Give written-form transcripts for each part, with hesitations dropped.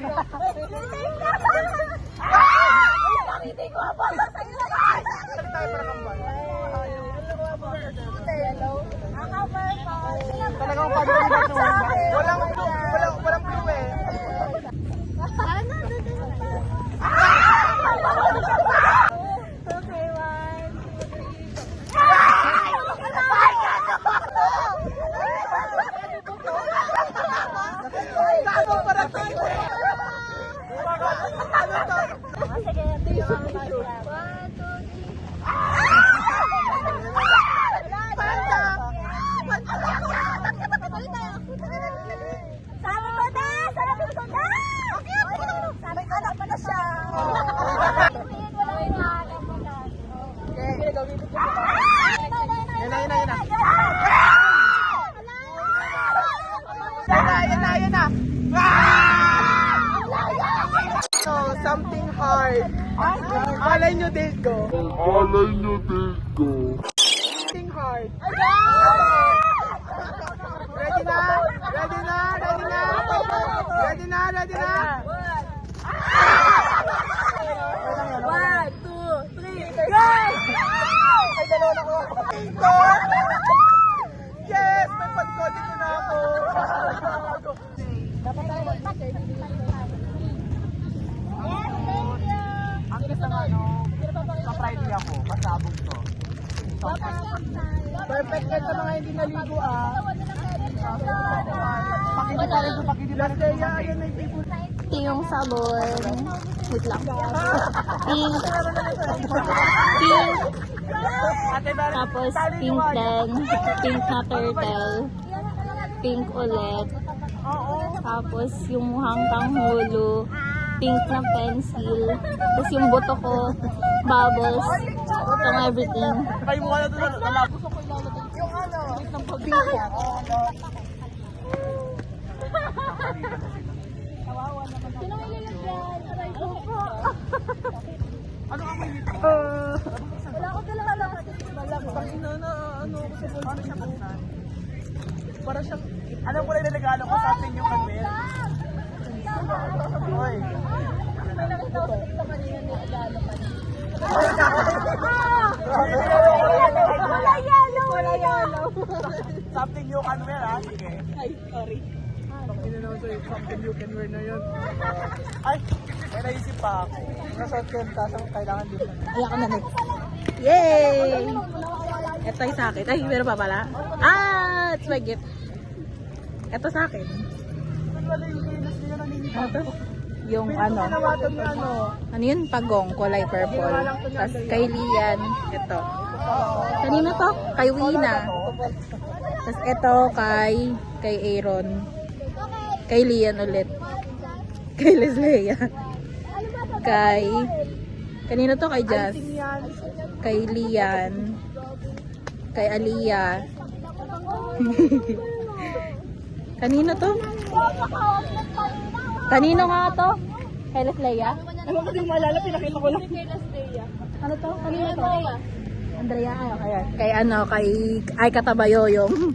yun. Hindi ko pa sa sa'yo. Sali tayo para kambal. Talagang pag-ibig mo. Walang blue eh. Okay, 1, 2, 3. Yan na. So, something hard. Alay nyo date ko. Something hard. Ready na? Ready na? Ready na? Ready na? Ready na? 1, 2, 3, go! Ay, dalawa na ko. Yes! May pagkodi ko na ako. Dapat tayo mag-pattern. Ang isa nga, no? Sa Friday ako. Pasabog to. Perfect ka sa mga hindi naligo, ah. Pakindi pa rin ko, pakindi pa rin ko. Yan ay people. Ito yung sabon. Wait lang. Pink. Pink. Tapos pink din. Pink na turtle. Pink ulit. Tapos yung mukhang panghulo. Pink na pencil. Tapos yung buto ko. Bubbles. Itong everything. Kayo mukha na doon. Nalabos ako ilalagay. Yung ano? Ng pag-pink. Sino may lalagyan? Aray ko po. Ano ang may nito? Wala ko talaga lang. Kasi na ano ako sa bulsa ko. Para siyang, ano mo na nilalagalo ko sa atin yung kanwel? Hoy. May nakita ko sa kanina ni Agalo pa. Wala yellow! Wala yellow! Something you can wear, ha? Sige. Ay, sorry. Something na naman sa'yo, something you can wear na yun. Ay, may naisip pa ako. Nasuot ko yung tasang kailangan din. Ayan ka na next. Yay! Ito ay sa akin. Ay, meron pa pala. Ah, it's my gift. Ito sa akin. Wala yung kilos niya naninita. Ano to? Yung ano. Pinawatan niya ano. Ano yun? Pagong, kulay purple. Tapos kay Lian, ito. Kanino to? Kay Wina. Tapos ito kay Aaron. Kay Lian ulit. Kay Lesleia. Kanino to? Kay Jazz. Kay Lian. Kay Aliyah. Kanino to? Kanino nga to? Kay Lesleia? Ano ko din maalala, pinakita ko lang. Ano to? Kanino to? Andrea, kay ano, ay Katabayoyong.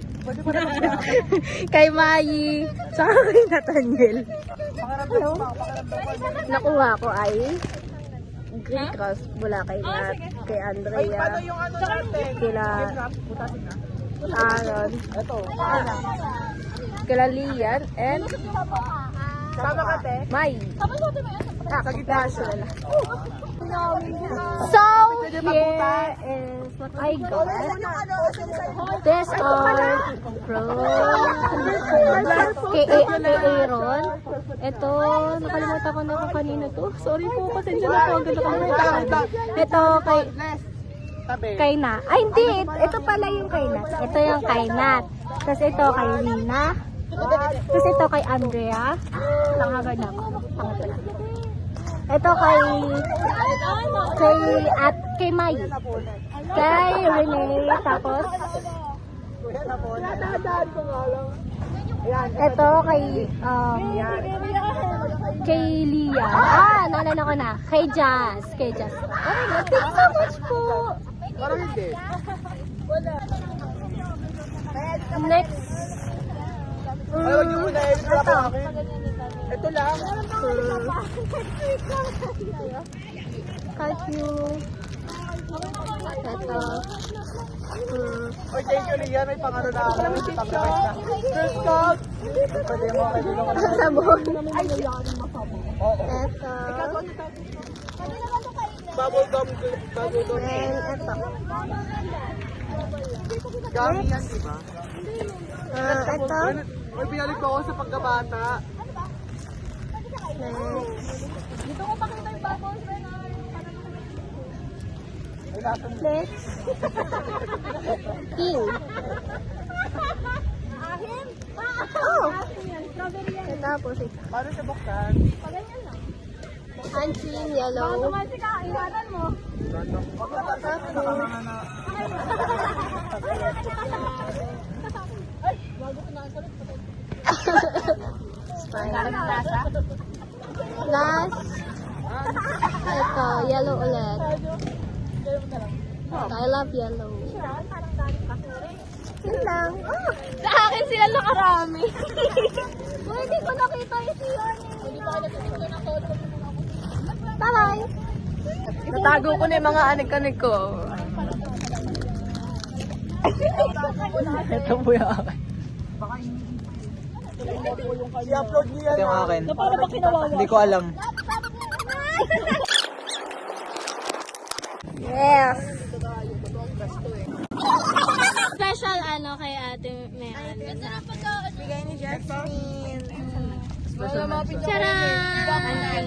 Kay Mayi, saka kay Nathaniel. Pakaramdam pa. Nakuha ko ay Green Cross mula kay Nat, kay Ay, Andrea, paano yung ano natin? kila Putasin na. Aaron, Ito. kila Lian, and Tama ka, te? Mai. Sa gitna siya. So, here is what I got. This are from kay Aaron. Ito, nakalimutan ko na kung kanino to. Sorry po, pasensya na po. Ang nakalimutan ko. Ito kay Na. Ay, hindi. Ito pala yung kay Nat. Ito yung kay Nat. Tapos ito kay Lina. Tapos ito kay Andrea. Tangagad na ako. Pangatlo na. Ito kay Mai. Kay Renee. Tapos ito kay Lia. Naalala ko na. Kay Jazz. Kay Jazz. Okay, thank you so much po. Parang hindi. Next. Ayaw niyo muna, edit wala pa akin. Ito lang. Cashew. Ito. Oy, thank you, Lian. May pangano na ako. First cup. Pwede mo kayo dito ka na. Sabon. Oo. Ito. Bubble gum. Bubble gum. And ito. Gummy yan, di ba? Ito. May pinalik ko ako sa pagkabata. Next. King. Oh! Tapos ito. Paano siya buksan? Unseen yellow. Last. Ito, yellow ulit. I love yellow. Yun lang. Sa akin sila nakarami. Uy, hindi ko nakita yung siyon. Bye-bye. Natago ko na yung mga anik-anik ko. Ito po yung akin. I-upload niya yan. Ito yung akin. Hindi ko alam. Yes. Special ano kay Ate Mehan. Bigay ni Jasmine. Charan!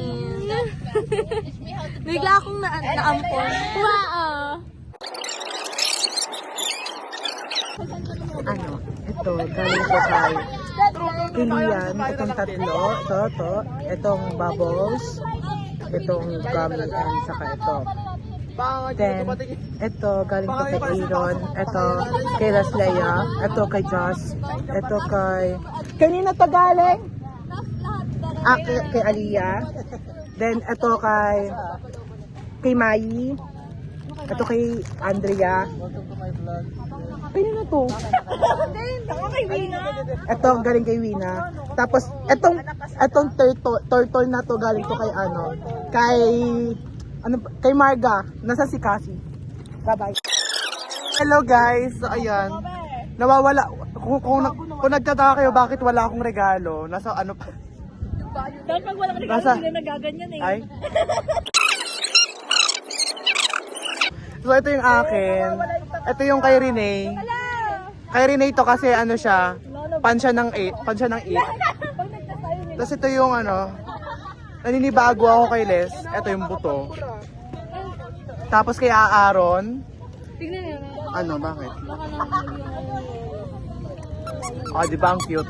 Bigla akong naampon. Wow! Ano? Ito, galing ko kay Kilian. Itong tatlo. Ito. Itong bubbles. Itong gummy and saka ito. Then, ito galing ko kay Aaron. Ito kay Raslea. Ito kay Joss. Ito kay... Kanina to galing? Kay Aliyah. Then, ito kay Mai. Ito kay Andrea. Kanina to? Ito galing kay Wina. Tapos, itong turtle na to galing to kay ano? Kay Marga. Nasa si Cassie. Bye-bye. Hello guys. So, ayan. Nawawala. Kung nagtataka kayo bakit wala akong regalo. Nasa ano pa. Dahil pag walang regalo, hindi na nagaganyan eh. Ay. So, ito yung akin. Ito yung kay Renee. Kay Renee to kasi ano siya. Pan siya ng 8. Tapos ito yung ano. Naninibago ako kay Les. Ito yung buto. Tapos kay Aaron. Ano, bakit? Oh, di ba ang cute?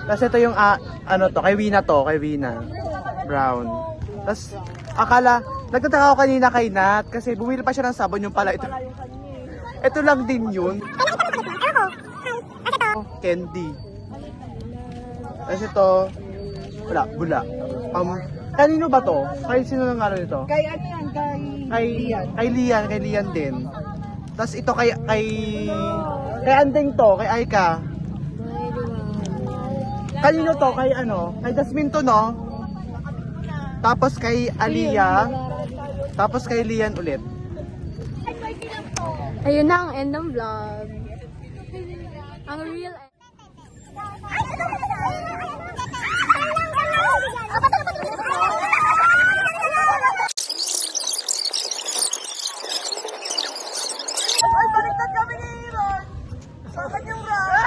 Tapos ito yung ano to, kay Wina to, kay Wina. Brown. Tapos nagtataka ako kanina kay Nat kasi bumili pa siya ng sabon, yung pala ito. Ito lang din yun. Candy. Tapos ito, wala, bula. Kanino ba to? Kay sino nang ano nito? Kay ano yan? Kay Lian din. Tapos ito kay Andeng to, kay Aika. Kanino to? Kay ano? Kay Jasmine to, no? Tapos kay Aliyah. Tapos kay Lian ulit. Ayun na ang end ng vlog. Ang real end. Ay, baliktad kami ni Aaron! Sa kanyang rap!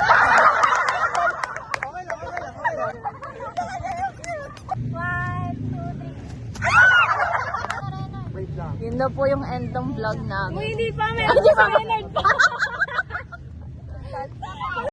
Okay lang. Yun na po yung end ng vlog namin. Hindi pa, meron pa.